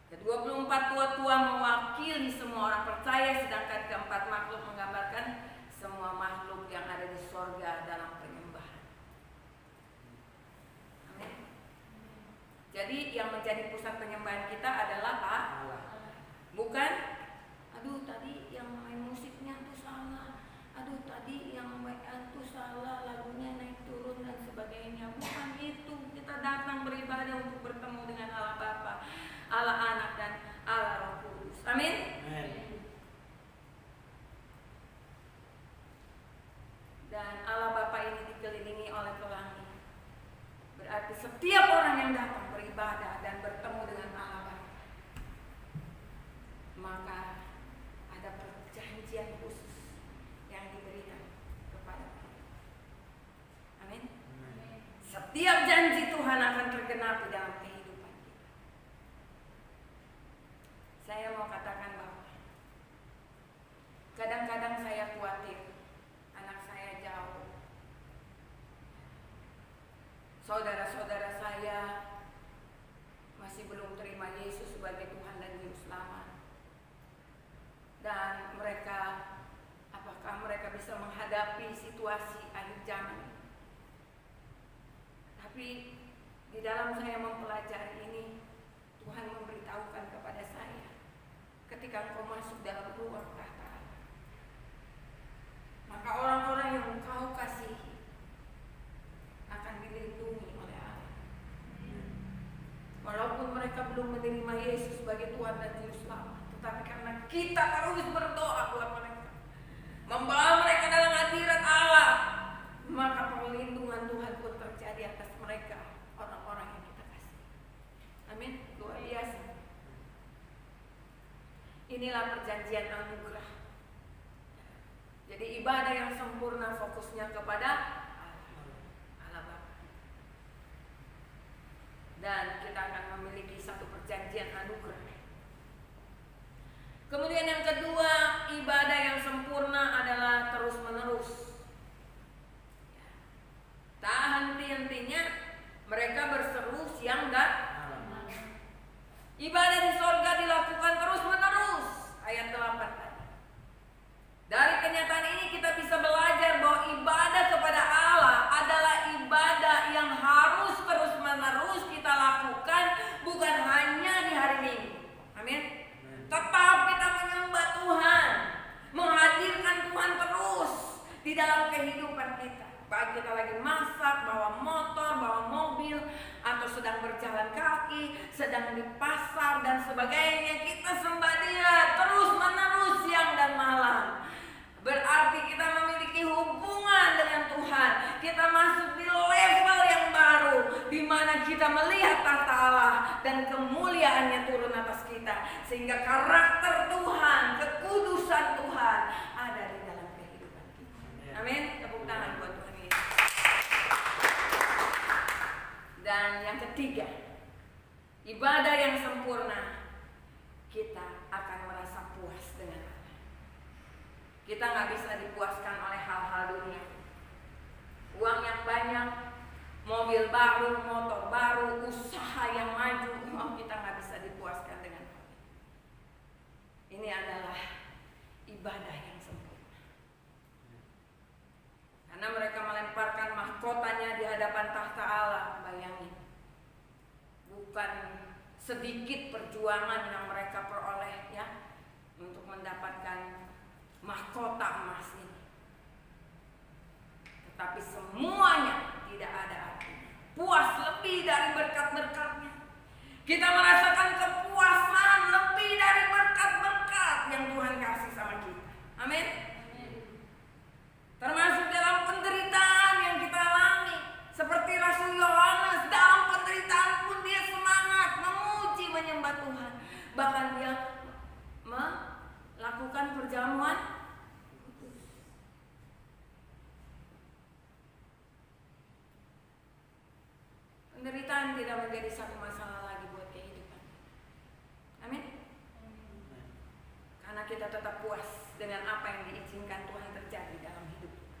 Ke-24 tua-tua mewakili semua orang percaya, sedangkan ke-4 makhluk menggambarkan semua makhluk yang ada di sorga dalam penyembahan. Amin. Jadi yang menjadi pusat penyembahan kita adalah Allah. Bukan, aduh tadi yang main musiknya tuh salah, aduh tadi yang main tuh salah, lagunya naik turun dan sebagainya. Bukan itu. Kita datang beribadah untuk bertemu dengan Allah Bapa, Allah Anak, dan Allah Roh Kudus. Amin. Dan Allah Bapa ini dikelilingi oleh pelangi. Berarti setiap orang yang datang beribadah dan bertemu dengan Allah Bapa, maka ada perjanjian khusus yang diberikan kepada kita. Amin. Setiap janji Tuhan akan tergenapi dalam kehidupan kita. Saya mau katakan bahwa kadang-kadang saya khawatir anak saya jauh, saudara-saudara saya masih belum terima Yesus sebagai Tuhan dan Juru Selamat, dan apakah mereka bisa menghadapi situasi akhir zaman. Tapi di dalam saya mempelajari ini, Tuhan memberitahukan kepada saya, ketika engkau masuk dalam ruang tahta Allah, maka orang-orang yang engkau kasihi akan dilindungi oleh Allah. Walaupun mereka belum menerima Yesus sebagai Tuhan dan Juru Selamat, tetapi karena kita terus berdoa buat mereka, membawa mereka dalam hadirat Allah, maka perlindungan Tuhan pun terjadi atas mereka, orang-orang yang kita kasih. Amin. Luar biasa. Inilah perjanjian anugerah. Jadi ibadah yang sempurna fokusnya kepada Allah Bapa. Dan kita akan memiliki satu perjanjian anugerah. Kemudian yang kedua, ibadah yang sempurna adalah terus menerus. Tak henti-hentinya mereka berseru siang dan malam. Ibadah di sorga dilakukan terus menerus. Ayat 8 tadi. Dari kenyataan ini kita bisa belajar bahwa ibadah kepada Allah adalah ibadah yang harus terus menerus kita lakukan, bukan hanya di hari Minggu. Amin. Tetap kita menyembah Tuhan, menghadirkan Tuhan terus di dalam kehidupan kita. Baik kita lagi masak, bawa motor, bawa mobil, atau sedang berjalan kaki, sedang di pasar dan sebagainya, kita sembah Dia terus menerus siang dan malam. Berarti kita memiliki hubungan dengan Tuhan. Kita masuk di level yang baru, di mana kita melihat tahta Allah dan kemuliaannya turun atas kita, sehingga karakter Tuhan, kekudusan Tuhan ada di dalam kehidupan kita. Amin. Tepuk tangan buat Tuhan Yesus. Dan yang ketiga, ibadah yang sempurna, kita akan merasa puas dengan Allah. Kita nggak bisa dipuaskan oleh hal-hal dunia. Uang yang banyak, mobil baru, motor baru, usaha yang maju, kita nggak bisa dipuaskan dengan hal ini. Ini adalah ibadah yang sempurna. Karena mereka melemparkan mahkotanya di hadapan tahta Allah. Bayangin, bukan sedikit perjuangan yang mereka peroleh ya untuk mendapatkan mahkota emas ini, tetapi semuanya tidak ada artinya. Puas lebih dari berkat-berkatnya, Kita merasakan kepuasan lebih dari berkat-berkat yang Tuhan kasih sama kita. Amin. Termasuk dalam penderitaan yang kita alami. Seperti Rasul Yohanes, dalam penderitaan pun dia semangat memuji, menyembah Tuhan. Bahkan dia melakukan perjamuan kudus. Penderitaan tidak menjadi satu masalah lagi buat kehidupan. Amin. Karena kita tetap puas dengan apa yang diizinkan Tuhan terjadi dalam hidup kita.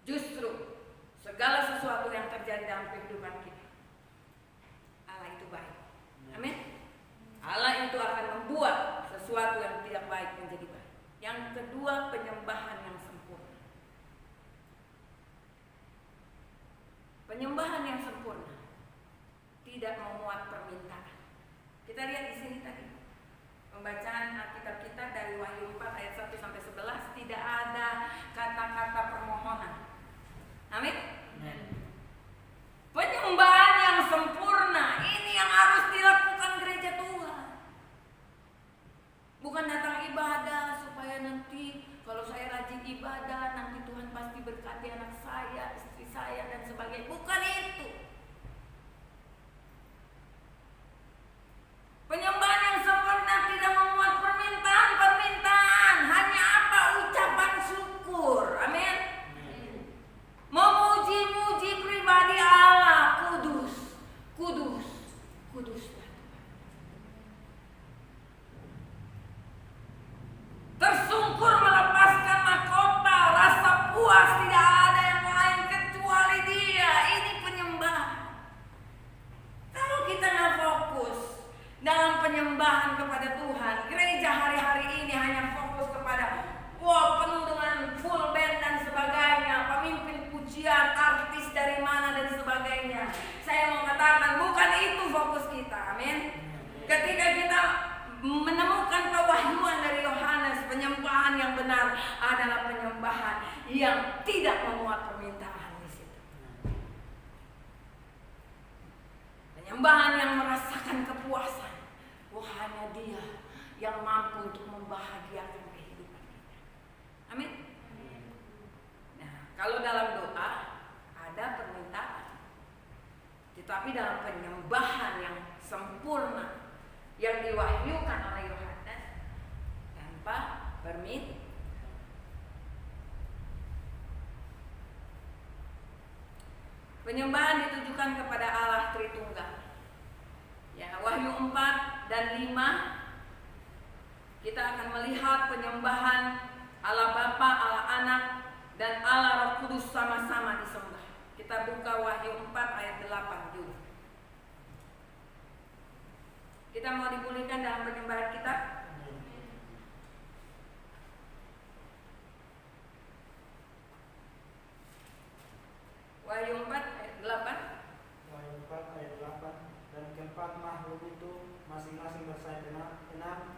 Justru segala sesuatu yang terjadi dalam kehidupan kita, Allah itu baik. Amin. Allah itu akan membuat sesuatu yang tidak baik menjadi baik. Yang kedua, penyembahan yang sempurna. Penyembahan yang sempurna tidak memuat permintaan. Kita lihat di sini tadi. Pembacaan Alkitab kita dari Wahyu 4 ayat 1 sampai 11 tidak ada kata-kata permohonan. Amin. Penyembahan yang sempurna ini yang harus dilakukan gereja Tuhan. Bukan datang ibadah supaya nanti kalau saya rajin ibadah nanti Tuhan pasti berkati anak saya, istri saya dan sebagainya. Bukan itu. Penyembahan yang sempurna tidak memuat permintaan, hanya apa? Ucapan syukur. Amin. Memuji-muji pribadi Allah, kudus, kudus, kuduslah Tuhan. Tersungkur melepaskan mahkota, rasa puas tidak ada yang lain kecuali Dia. Ini penyembahan. Kalau kita nggak fokus dalam penyembahan kepada Tuhan, gereja hari-hari ini hanya fokus kepada penuh dengan full band dan sebagainya, pemimpin pujian, artis dari mana dan sebagainya. Saya mau katakan bukan itu fokus kita. Amin. Ketika kita menemukan pewahyuan dari Yohanes, penyembahan yang benar adalah penyembahan yang tidak memuat permintaan di situ. Penyembahan yang merasakan kepuasan. Hanya Dia yang mampu untuk membahagiakan kehidupan kita. Amin. Nah, kalau dalam doa ada permintaan, tetapi dalam penyembahan yang sempurna yang diwahyukan oleh Yohanes tanpa permintaan. Penyembahan ditujukan kepada Allah Tritunggal. Ya, Wahyu 4 dan 5 kita akan melihat penyembahan Allah Bapa, Allah Anak dan Allah Roh Kudus sama-sama disembah. Kita buka Wahyu 4 ayat 8 juga. Kita mau dipulihkan dalam penyembahan kita. Wahyu 4 ayat 8. Wahyu 4 ayat 8. Dan keempat makhluk itu masing-masing bersayap enam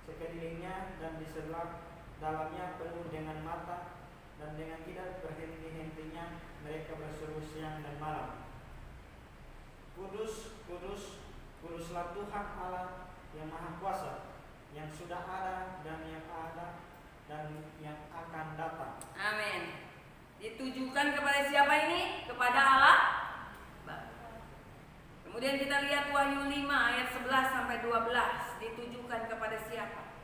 sekelilingnya, dan di sebelah dalamnya penuh dengan mata, dan dengan tidak berhenti-hentinya mereka berseru siang dan malam, Kudus, kudus, kuduslah Tuhan Allah yang Maha Kuasa, yang sudah ada dan yang ada dan yang akan datang. Amin. Ditujukan kepada siapa ini? Kepada Allah Bapa. Kemudian kita lihat Wahyu 5 ayat 11 sampai 12, ditujukan kepada siapa?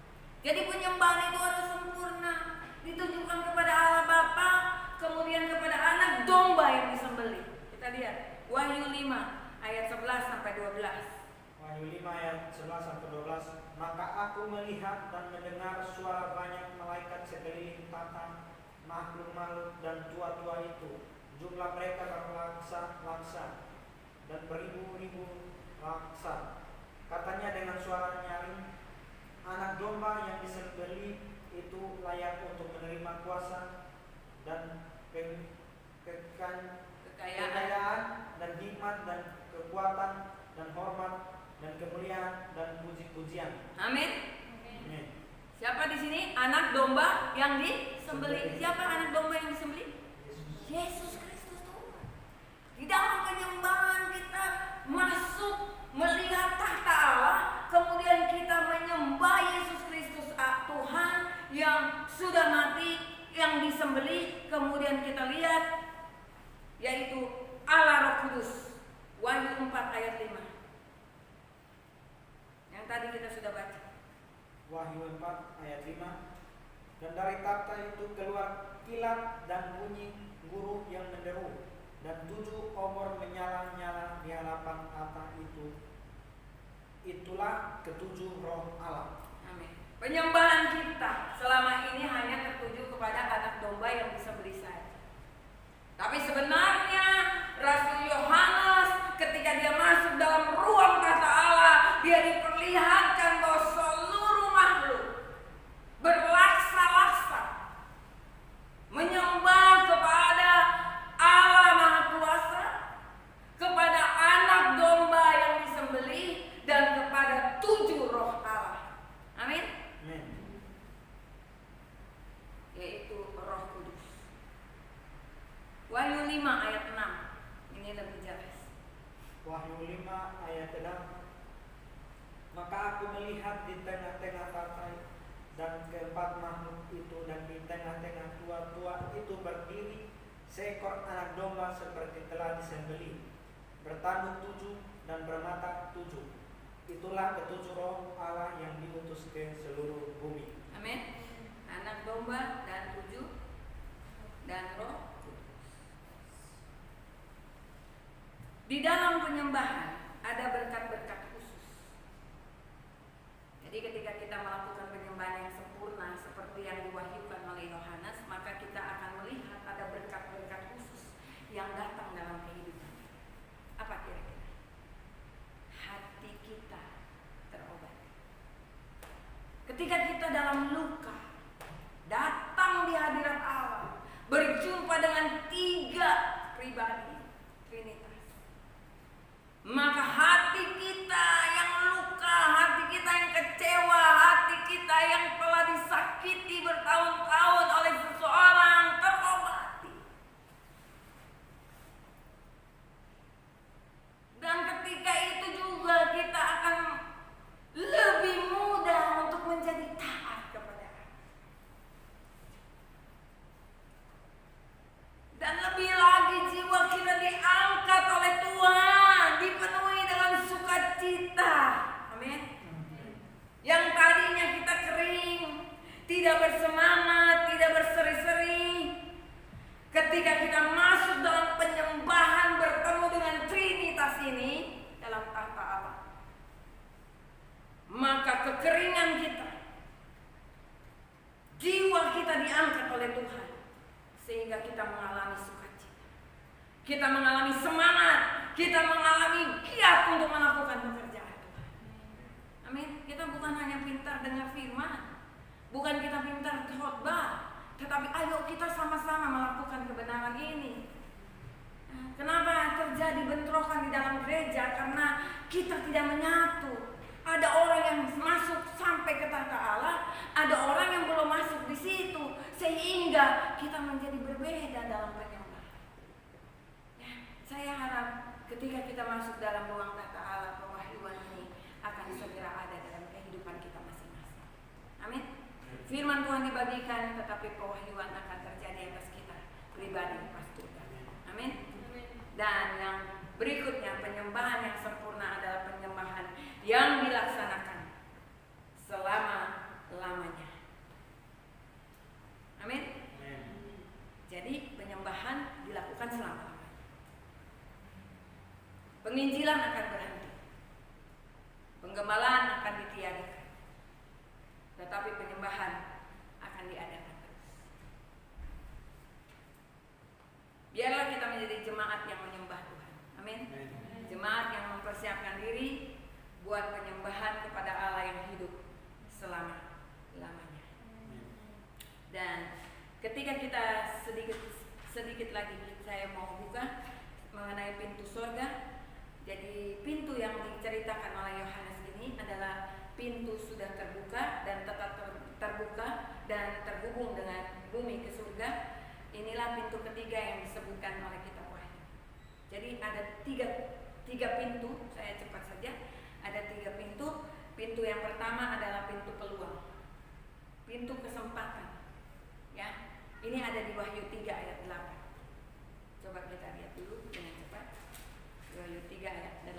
Jadi penyembahan itu harus sempurna, ditujukan kepada Allah Bapa, kemudian kepada anak domba yang disembelih. Kita lihat Wahyu 5 ayat 11 sampai 12. Wahyu 5 ayat 11 sampai 12. Maka aku melihat dan mendengar suara banyak malaikat sekeliling tata, makhluk-makhluk dan tua-tua itu. Jumlah mereka berlaksa-laksa dan beribu-ribu laksa. Katanya dengan suara nyaring, anak domba yang disembelih itu layak untuk menerima kuasa dan kekayaan dan hikmat dan kekuatan dan hormat dan kemuliaan dan puji-pujian. Amin. Amin. Siapa di sini anak domba yang disembelih? Siapa anak domba yang disembelih? Yesus Kristus Tuhan. Di dalam penyembahan kita Wahyu 4 ayat 5. Yang tadi kita sudah baca. Wahyu 4 ayat 5. Dan dari takhta itu keluar kilat dan bunyi guru yang menderu, dan 7 obor menyala-nyala di hadapan tahta itu. Itulah ketujuh roh Allah. Amin. Penyembahan kita selama ini hanya tertuju kepada anak domba yang disembelih saja. Tapi sebenarnya Rasul Yohanes ketika dia masuk dalam ruang tahta Allah, dia diperlihatkan bahwa seluruh makhluk berlaksa-laksa menyembah kepada Allah Maha Kuasa, kepada anak domba yang disembelih, dan kepada 7 roh Allah. Amin. Amin. Yaitu Roh Kudus. Wahyu 5 ayat 6. Ini lebih jelas. Wahyu 5 ayat 6. Maka aku melihat di tengah-tengah tahta dan keempat makhluk itu, dan di tengah-tengah tua-tua itu berdiri seekor anak domba seperti telah disembelih, bertanduk 7 dan bermata 7. Itulah ketujuh roh Allah yang diutus ke seluruh bumi. Amin. Anak domba dan 7 dan Roh Kudus. Di dalam penyembahan ada berkat-berkat khusus. Jadi ketika kita melakukan penyembahan yang sempurna seperti yang diwahyukan oleh Yohanes, maka kita akan melihat ada berkat-berkat khusus yang datang dalam kehidupan. Apa kira-kira? Hati kita terobati. Ketika kita dalam luka, datang di hadirat Allah, berjumpa dengan 3 pribadi Trinitas, maka hati kita yang luka, hati kita yang kecewa, hati kita yang telah disakiti bertahun-tahun oleh seseorang terobati. Dan ketika itu juga kita akan lebih mudah untuk menjadi taat kepada Allah. Dan lebih lagi jiwa kita diangkat oleh Tuhan, dipenuhi dengan sukacita. Amin. Yang tadinya kita kering, tidak bersemangat, tidak berseri-seri, ketika kita masuk dalam penyembahan bertemu dengan Trinitas ini dalam tahta Allah, maka kekeringan kita, jiwa kita diangkat oleh Tuhan, sehingga kita mengalami sukacita, kita mengalami semangat, kita mengalami giat untuk melakukan pekerjaan Tuhan. Amin. Kita bukan hanya pintar dengar firman, bukan kita pintar khotbah, tetapi ayo kita sama-sama melakukan kebenaran ini. Kenapa terjadi bentrokan di dalam gereja? Karena kita tidak menyatu. Ada orang yang masuk sampai ke tahta Allah, ada orang yang belum masuk di situ, sehingga kita menjadi berbeda dalam penyembahan. Ya, saya harap ketika kita masuk dalam ruang tahta Allah, pewahyuan ini akan segera ada dalam kehidupan kita masing-masing. Amin. Firman Tuhan dibagikan, tetapi pewahyuan akan terjadi atas kita pribadi pasti. Amin. Dan yang berikutnya, penyembahan yang sempurna adalah penyembahan yang dilaksanakan selama-lamanya. Amin. Jadi penyembahan dilakukan selama-lamanya. Penginjilan akan berhenti, penggembalaan akan ditiadakan, tetapi penyembahan akan diadakan terus. Biarlah kita menjadi jemaat yang menyembah Tuhan. Amin. Jemaat yang mempersiapkan diri buat penyembahan kepada Allah yang hidup selama-lamanya. Dan ketika kita sedikit lagi saya mau buka mengenai pintu surga. Jadi pintu yang diceritakan oleh Yohanes ini adalah pintu sudah terbuka dan tetap terbuka dan terhubung dengan bumi ke surga. Inilah pintu ketiga yang disebutkan oleh kitab Wahyu. Jadi ada tiga pintu, saya cepat saja. Ada 3 pintu. Pintu yang pertama adalah pintu peluang, pintu kesempatan. Ya, ini ada di Wahyu 3 ayat 8. Coba kita lihat dulu dengan cepat. Wahyu 3 ayat 8.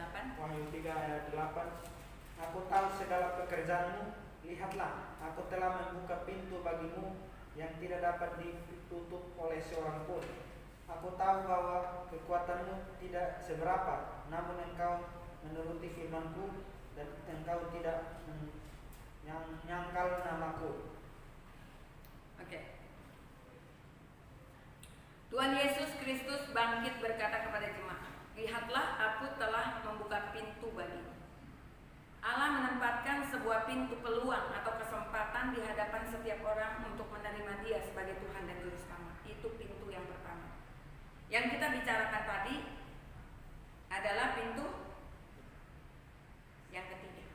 pekerjaanmu, lihatlah, aku telah membuka pintu bagimu yang tidak dapat ditutup oleh seorang pun. Aku tahu bahwa kekuatanmu tidak seberapa, namun engkau menuruti firmanku dan engkau tidak menyangkal namaku. Oke. Tuhan Yesus Kristus bangkit berkata kepada jemaat, lihatlah, aku telah membuka pintu bagimu. Allah menempatkan sebuah pintu peluang atau kesempatan di hadapan setiap orang untuk menerima Dia sebagai Tuhan dan Juru Selamat. Itu pintu yang pertama. Yang kita bicarakan tadi adalah pintu yang ketiga.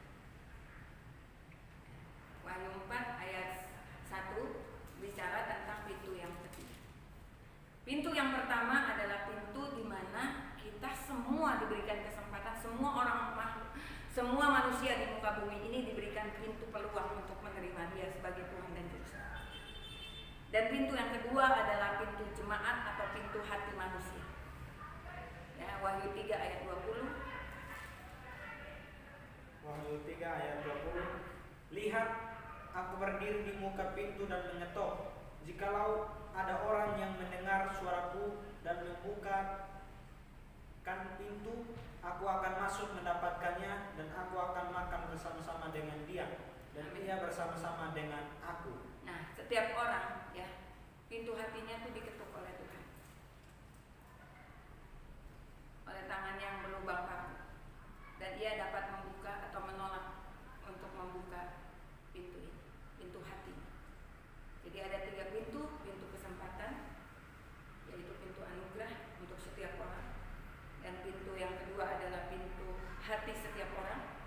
Wahyu 4 ayat 1 bicara tentang pintu yang ketiga. Pintu yang pertama adalah pintu di mana kita semua diberikan kesempatan, semua manusia di muka bumi ini diberikan pintu peluang untuk menerima Dia sebagai Tuhan dan Juru Selamat. Dan pintu yang kedua adalah pintu jemaat atau pintu hati manusia. Ya, Wahyu 3 ayat 20. Wahyu 3 ayat 20. Lihat, aku berdiri di muka pintu dan mengetok. Jikalau ada orang yang mendengar suaraku dan membukakan pintu, aku akan masuk mendapatkannya dan aku akan makan bersama-sama dengan dia dan dia bersama-sama dengan aku. Nah, setiap orang ya, pintu hatinya itu diketuk oleh Tuhan, oleh tangan yang berlubang paku, dan ia dapat membuka atau menolak untuk membuka pintu ini, pintu hati. Jadi ada 3 pintu: pintu kesempatan, yaitu pintu anugerah untuk setiap orang, dan pintu yang kedua adalah pintu hati setiap orang.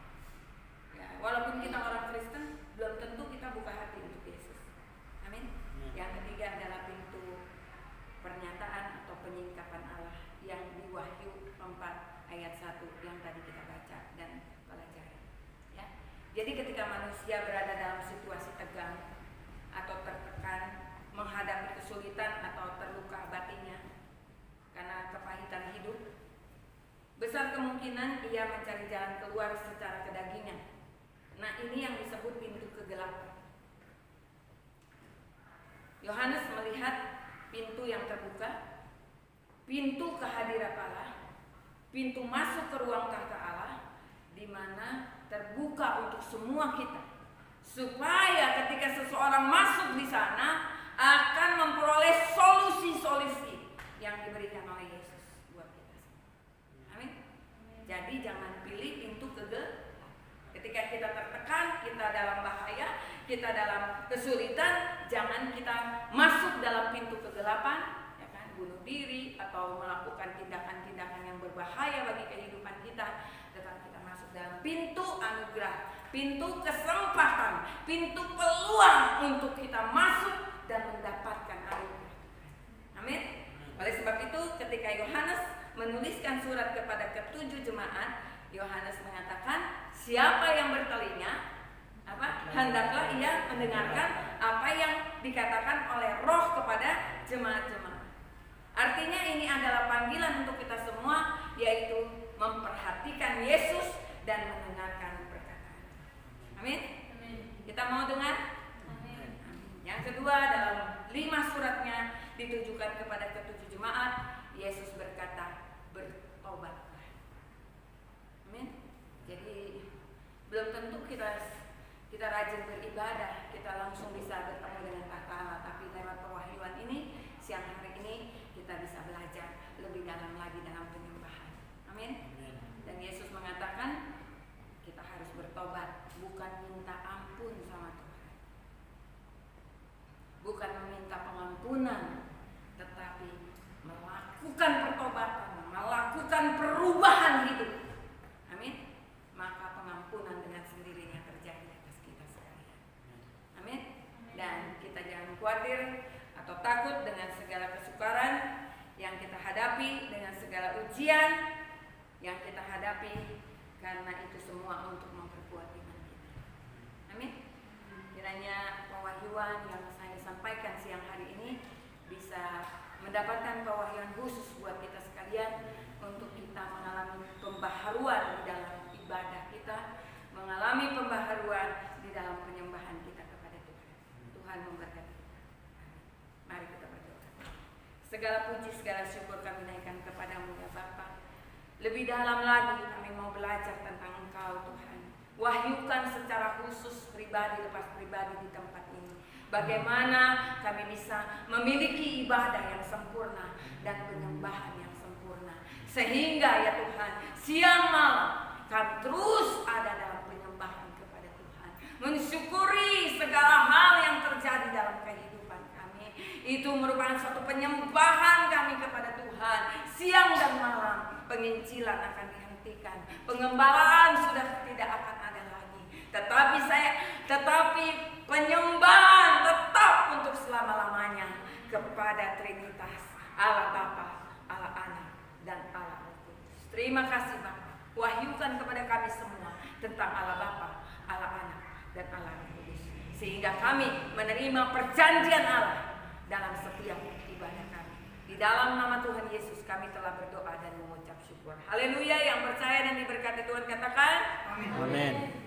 Ya, walaupun kita orang Kristen, belum tentu kita buka hati untuk Yesus. Amin. Yang ketiga adalah pintu pernyataan atau penyingkapan Allah yang di Wahyu 4 ayat 1 yang tadi kita baca dan pelajari. Ya. Jadi ketika manusia berada dalam situasi tegang atau tertekan, menghadapi kesulitan atau terluka batinnya karena kepahitan hidup, besar kemungkinan ia mencari jalan keluar secara kedagingan. Nah, ini yang disebut pintu kegelapan. Yohanes melihat pintu yang terbuka, pintu kehadiran Allah, pintu masuk ke ruang tahta Allah, di mana terbuka untuk semua kita, supaya ketika seseorang masuk di sana akan memperoleh solusi-solusi yang diberikan oleh Yesus buat kita semua. Amin. Jadi jangan pilih pintu kegelapan. Ketika kita tertekan, kita dalam bahaya, kita dalam kesulitan, jangan kita masuk dalam pintu kegelapan, ya kan, bunuh diri atau melakukan tindakan-tindakan yang berbahaya bagi kehidupan kita. Tetapi kita masuk dalam pintu anugerah, pintu kesempatan, pintu peluang untuk kita masuk dan mendapatkan anugerah. Amin. Oleh sebab itu, ketika Yohanes menuliskan surat kepada ke-7 jemaat, Yohanes mengatakan, siapa yang bertelinga, hendaklah ia mendengarkan apa yang dikatakan oleh Roh kepada jemaat-jemaat. Artinya ini adalah panggilan untuk kita semua, yaitu memperhatikan Yesus dan mendengarkan perkataan. Amin. Kita mau dengar? Amin. Yang kedua, dalam 5 suratnya ditujukan kepada ke-7 jemaat, Yesus berkata, bertobatlah. Amin. Jadi belum tentu kita rajin beribadah, kita langsung bisa bertemu dengan tahta Allah, tapi lewat pewahyuan ini, siang hari ini kita bisa belajar lebih dalam lagi dalam penyembahan. Amin. Dan Yesus mengatakan kita harus bertobat, bukan minta ampun sama Tuhan, bukan meminta pengampunan, tetapi melakukan pertobatan, melakukan perubahan hidup. Amin. Maka pengampunan dengan sendirinya terjadi atas kita sekalian. Amin. Dan kita jangan khawatir atau takut dengan segala kesukaran yang kita hadapi, dengan segala ujian yang kita hadapi, karena itu semua untuk memperkuat iman kita. Amin. Kiranya pewahyuan yang saya sampaikan siang hari ini bisa mendapatkan pewahyuan khusus buat kita sekalian, untuk kita mengalami pembaharuan di dalam ibadah kita, mengalami pembaharuan Segala puji, segala syukur kami naikkan kepadamu ya Bapa. Lebih dalam lagi kami mau belajar tentang Engkau Tuhan. Wahyukan secara khusus pribadi lepas pribadi di tempat ini. Bagaimana kami bisa memiliki ibadah yang sempurna dan penyembahan yang sempurna. Sehingga ya Tuhan, siang malam kami terus ada dalam penyembahan kepada Tuhan. Mensyukuri segala hal yang terjadi dalam kehidupan kami. Itu merupakan suatu penyembahan kami kepada Tuhan. Siang dan malam penginjilan akan dihentikan. Pengembalaan sudah tidak akan ada lagi. Tetapi penyembahan tetap untuk selama-lamanya kepada Trinitas, Allah Bapa, Allah Anak, dan Allah Roh Kudus. Terima kasih Bapa. Wahyukan kepada kami semua tentang Allah Bapa, Allah Anak, dan Allah Roh Kudus. Sehingga kami menerima perjanjian Allah dalam setiap ibadah kami. Di dalam nama Tuhan Yesus kami telah berdoa dan mengucap syukur. Haleluya. Yang percaya dan diberkati Tuhan katakan Amin. Amin.